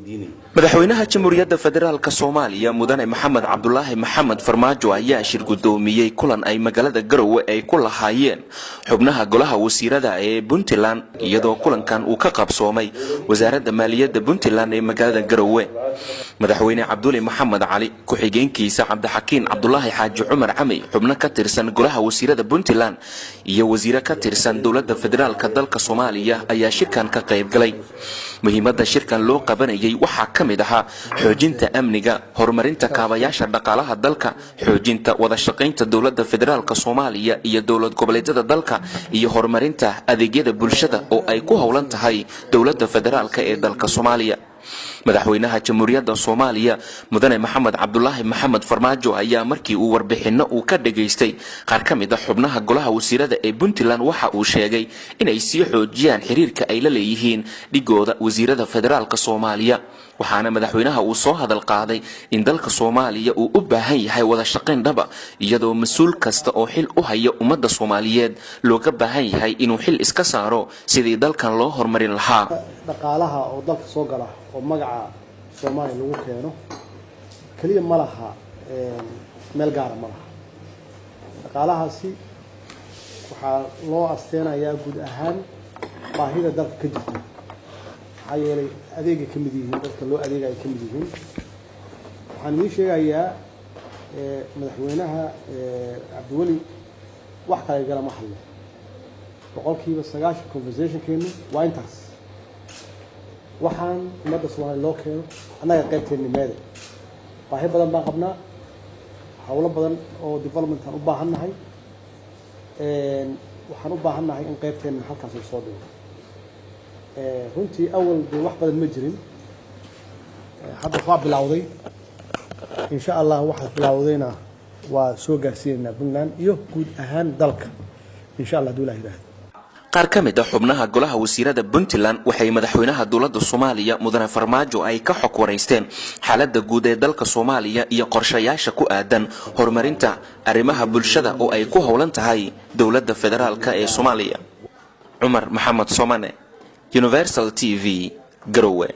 madaxweynaha jamhuuriyadda federaalka Soomaaliya mudane Maxamed Cabdullaahi Maxamed Farmaajo ayaa shir gudoomiyay kulan ay magaalada Garowe ay ku lahaayeen xubnaha golaha wasiirada ee Puntland iyadoo kulankan uu ka qabsoomay wasaaradda maaliyadda Puntland ee magaalada Garowe madaxweyne Cabdulle Maxamed Cali ku-xigeenkiisa Cabdixakiin Cabdullaahi Xaaji Cumar Camey xubno ka tirsan golaha wasiirada Puntland iyo wasiiro ka tirsan dawladda federaalka dalka Soomaaliya ayaa shirkan ka qayb galay muhiimadda shirkan loo qabanayay waxa kamid aha xoojinta amniga horumarinta kaabayaasha dhaqaalaha dalka xoojinta wada shaqaynta dawladda federaalka Soomaaliya iyo dawlad goboleedyada dalka iyo horumarinta adeegyada bulshada oo ay ku howlan tahay dawladda federaalka ee dalka Soomaaliya madaxweynaha jamhuuriyadda Soomaaliya mudane Maxamed Cabdullaahi Maxamed Farmaajo ayaa markii uu warbixino uu ka dhageystay qaar kamid ah xubnaha golaha wasiirada ee Puntland waxa uu sheegay inay sii xoojiyaan xiriirka ay la leeyihiin dhigooda wasiirada federaalka Soomaaliya waxaana madaxweynaha uu soo hadal qaaday in dalka Soomaaliya uu u baahan yahay wada shaqayn dhaba iyadoo mas'uul kasta oo xil u haya ummadda Soomaaliyeed looga baahan yahay inuu xil iska saaro sidii dalkan loo horumarin lahaa dhaqaalaha oo dalka soo gala oo magaca Soomaaliya lagu keeno kaliya ma laha meel gaar ah ma laha dhaqaalahaasi waxaa loo asteenayaa guud ahaan baahida dalka ka jirta ayay adeega ka mid yihiin dadka loo adeegay ka mid yihiin waxaan idin sheegayaa madaxweynaha Cabdiweli wax kale gala ma hadlo boqolkiiba 90 conversationkeenu waa intaas waxaan ummadda Soomaaliya loo keeno annaga qaybteena meede baahi badan baan qabnaa hawlo badan oo development aan u baahannahay waxaan u baahannahay in qaybteena halkaas soo dhigo runtii awal wax badan ma jirin hadda waa bilowday insha Allah waxa bilowdayna waa soo gaarsiinaa Puntland iyo guud ahaan dalka insha Allah dawladda ilaahay qaar kamid ah xubnaha golaha wasiirada Puntland waxay madaxweynaha dawladda Soomaaliya mudane Farmaajo ay ka xog wareysteen xaaladda guud ee dalka Soomaaliya iyo qorshayaasha ku aadan horumarinta arrimaha bulshada oo ay ku howlan tahay dawladda federaalka ee Soomaaliya Umar Maxamed Somane Universal TV Garowe